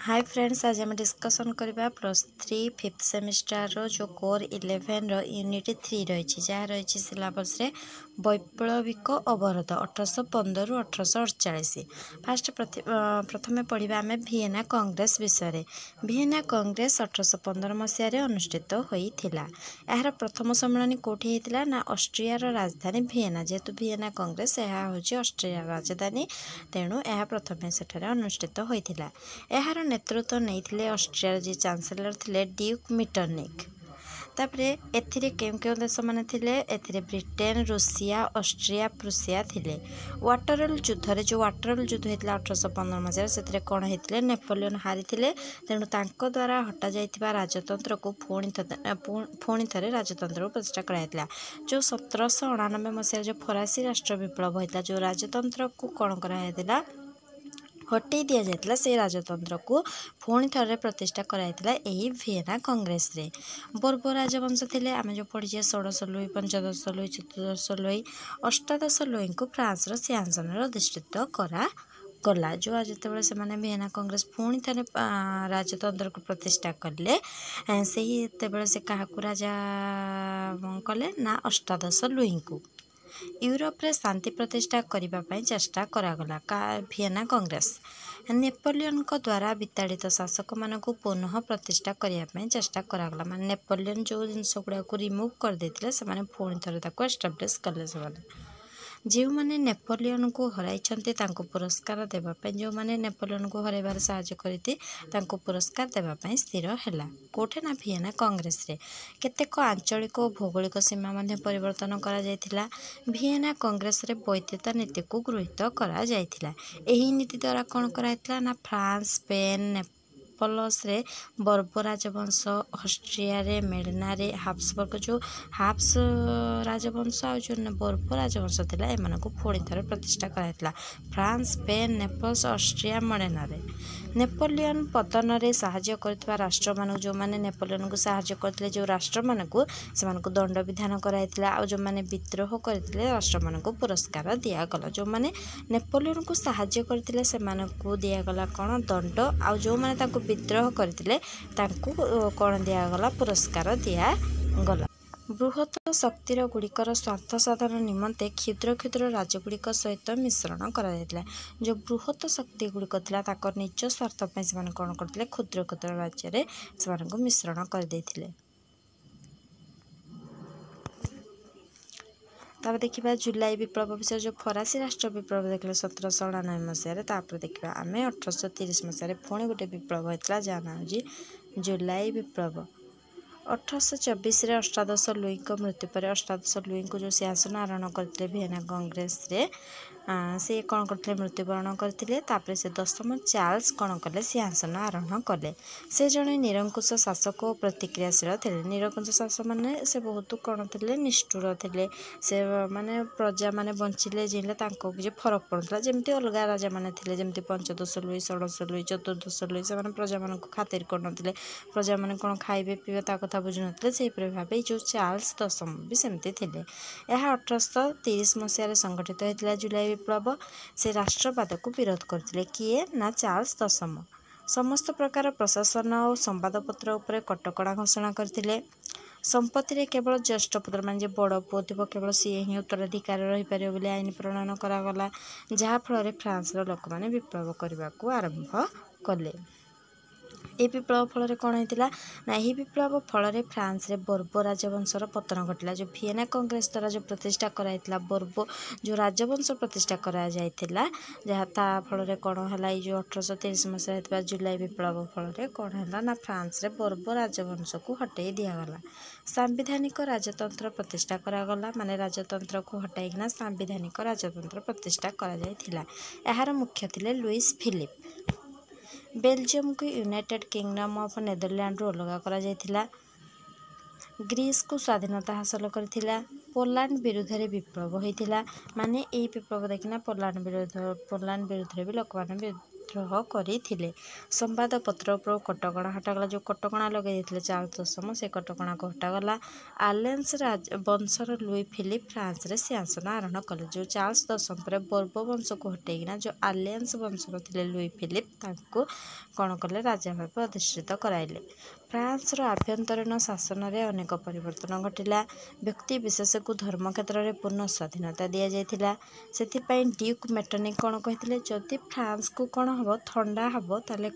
Hi friends, आज हम discussion करबा +3 5th सेमिस्टर रो जो कोर 11 रो यूनिट 3 रही जहाँ रही सिलेबस रे वैप्लविक अवरोध 1815 रु 1848। फास्ट प्रथमे पढ़ा आम भिएना कांग्रेस विषय। भिएना कांग्रेस 1815 मसीह अनुष्ठित होता। यार प्रथम सम्मेलन कौटी होता ना ऑस्ट्रिया राजधानी भिएना। जेहेतु भिएना कांग्रेस यह हूँ ऑस्ट्रिया राजधानी, तेणु यह प्रथम सेठारे अनुष्ठित होता। यार नेतृत्व नहीं ऑस्ट्रिया जी चांसेलर थे ड्यूक मीटरनिक। तापरे एथिरे केउ देश माने थिले एथिरे ब्रिटेन, रूसिया, ऑस्ट्रिया, प्रुसिया थिले। वाटरल युद्ध रे जो वाटरल युद्ध होता 1815 मसीह से कौन होते नेपोलियन हारी थे, तेणु तांको द्वारा हटा जाइथिबा राजतंत्र को पुणी थे राजतंत्र को प्रतिष्ठा कराइला। जो 1799 मसीह जो फरासी राष्ट्र विप्लव होता जो राजतंत्र को कौन कराइला हटई दि जाता से राजतंत्र को पुणी थे प्रतिष्ठा कराइला यही भिएना कांग्रेस रे। बोर्बो राजवंश थे आम जो पढ़ीचे 16 लुई, 15 लुई, 14 लुई, 18 लुई को फ्रांस सिंहासन अधिष्ठित करा गला। जो जिते से भिएना कांग्रेस पुणी थे राजतंत्र को प्रतिष्ठा कले से क्या राजा कले ना 18 लुई को यूरोप रे शांति प्रतिष्ठा करने चेष्टा करागला। भिएना कांग्रेस नेपोलियन द्वारा विताड़ित शासक मान पुनः प्रतिष्ठा करने चेष्टा करागला। मान नेपोलियन जो जिनस गुड़ा को रिमूव कर देते से पुणी थे एस्टाब्लिश कले। जो मैंने नेपोलियन को हराई पुरस्कार देवाई, जो मैंने नेपोलियन को हरइबार साहाय्य करती पुरस्कार देवाई स्थिर है। कौटे ना भिएना कांग्रेस रे केतेक आंचलिक और भौगोलिक सीमा परिवर्तन करा जायथिला। भिएना कांग्रेस रे वैधता नीति को गृहीत करा जायथिला। एही नीति द्वारा कौन कराइथिला ना फ्रांस, स्पेन, नेपल्स रे बोर्बो राजवंश, ऑस्ट्रिया रे मेडना रे हाब्सबर्ग जो हाब्स राजवंश और जो बोर्बो राजवंश थिला एमान को पुणी थे प्रतिष्ठा कराइथिला। फ्रांस, स्पेन, नेपल्स, ऑस्ट्रिया, मेडना रे नेपोलियन पतन रे साहाय्य करथिबा राष्ट्र मान जो माने नेपोलियन को साहाय्य करथिले जो राष्ट्र मान को दंड विधान कराइथिला। आ जो माने विद्रोह करथिले राष्ट्र मान को पुरस्कार दिया गला। जो माने नेपोलियन को साहाय्य करथिले से मान को दिया गला कोन दंड। आ जो माने ताको विद्रोह करथिले ताको कोन दिया गला पुरस्कार दिया गला। बृहत शक्तिर गुड़िकर स्वार्थ साधन निमंते क्षुद्र क्षुद्र राज्यगुड़िक सहित मिश्रण करा जायतिला। जो बृहत शक्ति गुड़िक थिला ताकर निज स्वार्थ पे से कौन करथिले क्षुद्र क्षुद्र राज्य रे से मिश्रण कर देथिले। तापर देखिबा जुलाई विप्लव विषय जो फरासी राष्ट्र विप्लव देखले 1799 मसीह। तापर देखिबा आमे 1830 मसीह पुणी गोटे विप्लव होता जहाँ ना हो जुलाई विप्लव। 1824 रे 18 लुई को मृत्यु पर 18 लुई को जो सिंहासन आरोहण करते भिएना कांग्रेस रे से कौन करते मृत्युवरण करते। तापर से 10म चार्ल्स कौन कले सिंहासन आरोहण कले। से जड़े निरंकुश शासक और प्रतिक्रियाशील थे। निरंकुश शासक माने से बहुत कौन थे निष्ठुर थे। से माने प्रजा माने बंचिले जीले किसी फरक पड़ता जमी अलग राजा मैंने थे जमी 15 लुई, 16 लुई, 14 लुई से प्रजा मान खातिर कर प्रजा मैंने कौन खाइबे पीबे ता कथा बुझु नथिले। से भाव जो चार्ल्स 10म भी सेमती थे। यह 1830 मसीह संगठित होता जुलाई विप्लव। से राष्ट्रवाद को विरोध करते किए ना चार्ल्स 10म। समस्त प्रकार प्रशासन और संवादपत्र उपर कटकणा घोषणा करते। संपत्ति रे केवल ज्येष्ठ पुत्र मान बड़ पुओ थी केवल सी ही उत्तराधिकार रही पारे बोली आईन प्रणयन करागला। जहाँफल फ्रांस लोक मैंने विप्लव करने को आरंभ कले। ये विप्लव फल कौन होता ना यही विप्लव फल फ्रांस रे बोर्बो राजवंशर पतन घटला। जो भिएना कांग्रेस द्वारा जो प्रतिष्ठा कराइला बोर्बो जो राजवंश प्रतिष्ठा करा जायतिला जहाँ ता फल कौन है जो 1830 मसीह होता जुलाई विप्लव फल कौन है ना फ्रांस रे बोर्बो राजवंश को हटई दिगला। सांविधानिक राजतंत्र प्रतिष्ठा करागला। माने राजतंत्र को हटाईना सांविधानिक राजतंत्र प्रतिष्ठा करा जायतिला। यार मुख्य थिले लुईस फिलिप। बेल्जियम को यूनाइटेड किंगडम ऑफ नेदरलैंड अलग करा जायतिला। ग्रीस को स्वाधीनता हासिल करथिला। पोलैंड विरुद्ध रे विप्लव होइतिला। माने ए विप्लव देखिना पोलैंड विरुद्ध भी लोक माने ବିଦ୍ରୋହ କରିଥିଲେ। ସମ୍ବାଦପତ୍ର ଉପରୁ କଟକଣା ହଟାଗଲା। ଯେଉଁ କଟକଣା ଲଗାଇ ଦେଇଥିଲେ ଚାର୍ଲ୍ସ ଦଶମ ସେ କଟକଣାକୁ ହଟାଗଲା। ଆଲେନ୍ସ ବଂଶର ଲୁଇ ଫିଲିପ ଫ୍ରାନ୍ସରେ ସିଂହାସନ ଆରୋହଣ କଲେ। ଯେଉଁ ଚାର୍ଲ୍ସ ଦଶମ ପରେ ବୋର୍ବ ବଂଶକୁ ହଟେଇକିନା ଯେଉଁ ଆଲେନ୍ସ ବଂଶର ଥିଲେ ଲୁଇ ଫିଲିପ ତାଙ୍କୁ କ'ଣ କଲେ ରାଜା ଭାବେ ଅଧିଷ୍ଠିତ କରାଇଲେ। ଫ୍ରାନ୍ସର ଆଭ୍ୟନ୍ତରୀଣ ଶାସନରେ ଅନେକ ପରିବର୍ତ୍ତନ ଘଟିଲା। ବ୍ୟକ୍ତି ବିଶେଷକୁ ଧର୍ମ କ୍ଷେତ୍ରରେ ପୂର୍ଣ୍ଣ ସ୍ୱାଧୀନତା ଦିଆଯାଇଥିଲା। ସେଥିପାଇଁ ଡ୍ୟୁକ୍ ମେଟରନିଖ କ'ଣ କହିଥିଲେ, ଯଦି ଫ୍ରାନ୍ସକୁ କ'ଣ ହେବ ଥଣ୍ଡା ହେବ ତାହେଲେ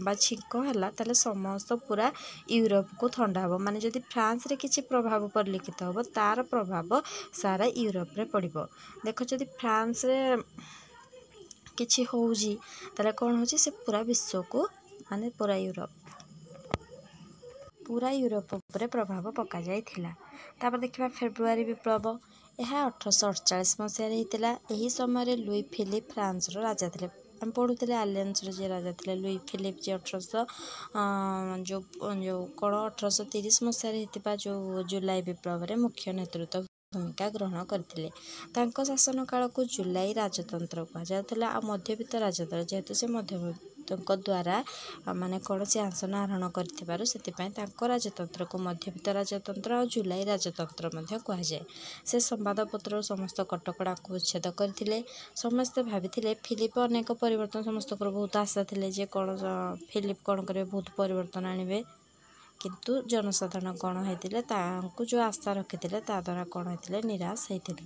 ବା ଛିଙ୍କ ହେଲା ତାହେଲେ ସମସ୍ତ ପୁରା ୟୁରୋପକୁ ଥଣ୍ଡା ହେବ। ମାନେ ଯଦି ଫ୍ରାନ୍ସରେ କିଛି ପ୍ରଭାବ ପରିଲକ୍ଷିତ ହେବ ତାର ପ୍ରଭାବ ସାରା ୟୁରୋପରେ ପଡ଼ିବ। ଦେଖ ଯଦି ଫ୍ରାନ୍ସରେ କିଛି ହେଉଛି ତାହେଲେ କ'ଣ ହେଉଛି ସେ ପୁରା ବିଶ୍ୱକୁ ମାନେ ପୁରା ୟୁରୋପ ଉପରେ ପ୍ରଭାବ ପକାଯାଇଥିଲା। ତାପରେ ଦେଖିବା ଫେବୃଆରୀ ବିପ୍ଳବ। ଏହା 1848 ମସିହାରେ ହେଇଥିଲା। ଏହି ସମୟରେ ଲୁଇ ଫିଲିପ ଫ୍ରାନ୍ସର ରାଜା ଥିଲେ। ଆମେ ପଢ଼ୁଥିଲେ ଆଲେନ୍ସର ଯିଏ ରାଜା ଥିଲେ ଲୁଇ ଫିଲିପ ଯିଏ 1830 ମସିହାରେ ହେଇଥିବା ଯେଉଁ ଜୁଲାଇ ବିପ୍ଳବରେ ମୁଖ୍ୟ ନେତୃତ୍ୱ ଭୂମିକା ଗ୍ରହଣ କରିଥିଲେ। ତାଙ୍କ ଶାସନ କାଳକୁ ଜୁଲାଇ ରାଜତନ୍ତ୍ର କୁହାଯାଉଥିଲା। ଆଉ ମଧ୍ୟବିତ୍ତ ରାଜତନ୍ତ୍ର ଯେହେତୁ ସେ ମଧ୍ୟବିତ୍ତଙ୍କ ଦ୍ୱାରା ମାନେ କ'ଣ ସିଂହାସନ ଆରୋହଣ କରିଥିବାରୁ ସେଥିପାଇଁ ତାଙ୍କ ରାଜତନ୍ତ୍ରକୁ ମଧ୍ୟବିତ୍ତ ରାଜତନ୍ତ୍ର ଆଉ ଜୁଲାଇ ରାଜତନ୍ତ୍ର ମଧ୍ୟ କୁହାଯାଏ। ସେ ସମ୍ବାଦପତ୍ରରୁ ସମସ୍ତ କଟକଣାକୁ ଉଚ୍ଛେଦ କରିଥିଲେ। ସମସ୍ତେ ଭାବିଥିଲେ ଫିଲିପ ଅନେକ ପରିବର୍ତ୍ତନ, ସମସ୍ତଙ୍କର ବହୁତ ଆଶା ଥିଲେ ଯେ କ'ଣ ଫିଲିପ କ'ଣ କରିବେ ବହୁତ ପରିବର୍ତ୍ତନ ଆଣିବେ। କିନ୍ତୁ ଜନସାଧାରଣ କ'ଣ ହେଇଥିଲେ ତାଙ୍କୁ ଯେଉଁ ଆଶା ରଖିଥିଲେ ତା ଦ୍ୱାରା କ'ଣ ହେଇଥିଲେ ନିରାଶ ହେଇଥିଲେ।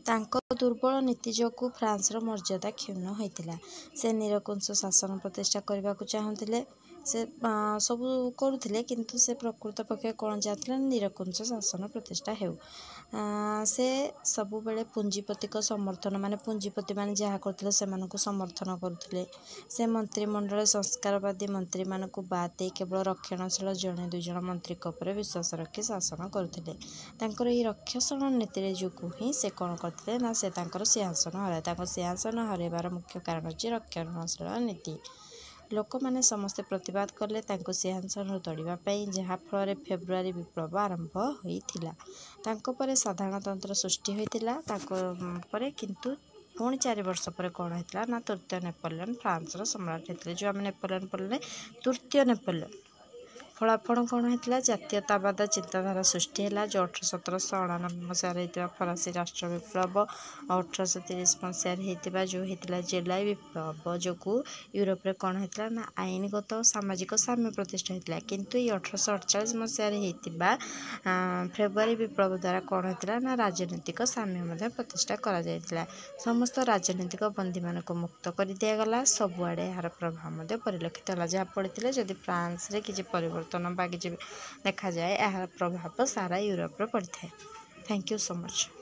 ତାଙ୍କ ଦୁର୍ବଳ ନୀତି ଯୋଗୁଁ ଫ୍ରାନ୍ସର ମର୍ଯ୍ୟାଦା କ୍ଷୁଣ୍ଣ ହୋଇଥିଲା। ସେ ନିରଙ୍କୁଶ ଶାସନ ପ୍ରତିଷ୍ଠା କରିବାକୁ ଚାହୁଁଥିଲେ। ସେ ସବୁ କରୁଥିଲେ କିନ୍ତୁ ସେ ପ୍ରକୃତ ପକ୍ଷେ କ'ଣ ଚାହୁଁଥିଲେ ନିରଙ୍କୁଶ ଶାସନ ପ୍ରତିଷ୍ଠା ହେଉ। ସେ ସବୁବେଳେ ପୁଞ୍ଜିପତିଙ୍କ ସମର୍ଥନ ମାନେ ପୁଞ୍ଜିପତିମାନେ ଯାହା କରୁଥିଲେ ସେମାନଙ୍କୁ ସମର୍ଥନ କରୁଥିଲେ। ସେ ମନ୍ତ୍ରିମଣ୍ଡଳରେ ସଂସ୍କାରବାଦୀ ମନ୍ତ୍ରୀମାନଙ୍କୁ ବାଦ ଦେଇ କେବଳ ରକ୍ଷଣଶୀଳ ଜଣେ ଦୁଇ ଜଣ ମନ୍ତ୍ରୀଙ୍କ ଉପରେ ବିଶ୍ୱାସ ରଖି ଶାସନ କରୁଥିଲେ। ତାଙ୍କର ଏହି ରକ୍ଷଣଶୀଳ ନୀତି ଯୋଗୁଁ ହିଁ ସେ କ'ଣ କରିଥିଲେ ନା ସେ ତାଙ୍କର ସିଂହାସନ ହରାଇଥିଲେ। ତାଙ୍କ ସିଂହାସନ ହରାଇବାର ମୁଖ୍ୟ କାରଣ ହେଉଛି ରକ୍ଷଣଶୀଳ ନୀତି। ଲୋକମାନେ ସମସ୍ତେ ପ୍ରତିବାଦ କଲେ ତାଙ୍କୁ ସିଂହାସନରୁ ତଡ଼ିବା ପାଇଁ, ଯାହାଫଳରେ ଫେବୃଆରୀ ବିପ୍ଳବ ଆରମ୍ଭ ହୋଇଥିଲା। ତାଙ୍କ ପରେ ସାଧାରଣତନ୍ତ୍ର ସୃଷ୍ଟି ହୋଇଥିଲା। ତାଙ୍କ ପରେ କିନ୍ତୁ ପୁଣି 4 ବର୍ଷ ପରେ କ'ଣ ହେଇଥିଲା ନା ତୃତୀୟ ନେପୋଲିଅନ ଫ୍ରାନ୍ସର ସମ୍ରାଟ ହେଇଥିଲେ। ଯେଉଁ ଆମେ ନେପୋଲିଅନ ପଢ଼ିଲେ ତୃତୀୟ ନେପୋଲିଅନ। ଫଳାଫଳ କ'ଣ ହେଇଥିଲା, ଜାତୀୟତାବାଦ ଚିନ୍ତାଧାରା ସୃଷ୍ଟି ହେଲା। ଯେଉଁ 1799 ମସିହାରେ ହେଇଥିବା ଫରାସୀ ରାଷ୍ଟ୍ର ବିପ୍ଳବ, 1830 ମସିହାରେ ହେଇଥିବା ଯେଉଁ ହେଇଥିଲା ଜୁଲାଇ ବିପ୍ଳବ ଯୋଗୁଁ ୟୁରୋପରେ କ'ଣ ହେଇଥିଲା ନା ଆଇନଗତ ଓ ସାମାଜିକ ସାମ୍ୟ ପ୍ରତିଷ୍ଠା ହେଇଥିଲା। କିନ୍ତୁ ଏଇ 1848 ମସିହାରେ ହେଇଥିବା ଫେବୃଆରୀ ବିପ୍ଳବ ଦ୍ୱାରା କ'ଣ ହେଇଥିଲା ନା ରାଜନୈତିକ ସାମ୍ୟ ମଧ୍ୟ ପ୍ରତିଷ୍ଠା କରାଯାଇଥିଲା। ସମସ୍ତ ରାଜନୈତିକ ବନ୍ଦୀମାନଙ୍କୁ ମୁକ୍ତ କରିଦିଆଗଲା। ସବୁଆଡ଼େ ଏହାର ପ୍ରଭାବ ମଧ୍ୟ ପରିଲକ୍ଷିତ ହେଲା। ଯାହା ପଡ଼ିଥିଲେ ଯଦି ଫ୍ରାନ୍ସରେ କିଛି ପରିବର୍ତ୍ତନ ବା କିଛି ଦେଖାଯାଏ ଏହାର ପ୍ରଭାବ ସାରା ୟୁରୋପରେ ପଡ଼ିଥାଏ। Thank you so much.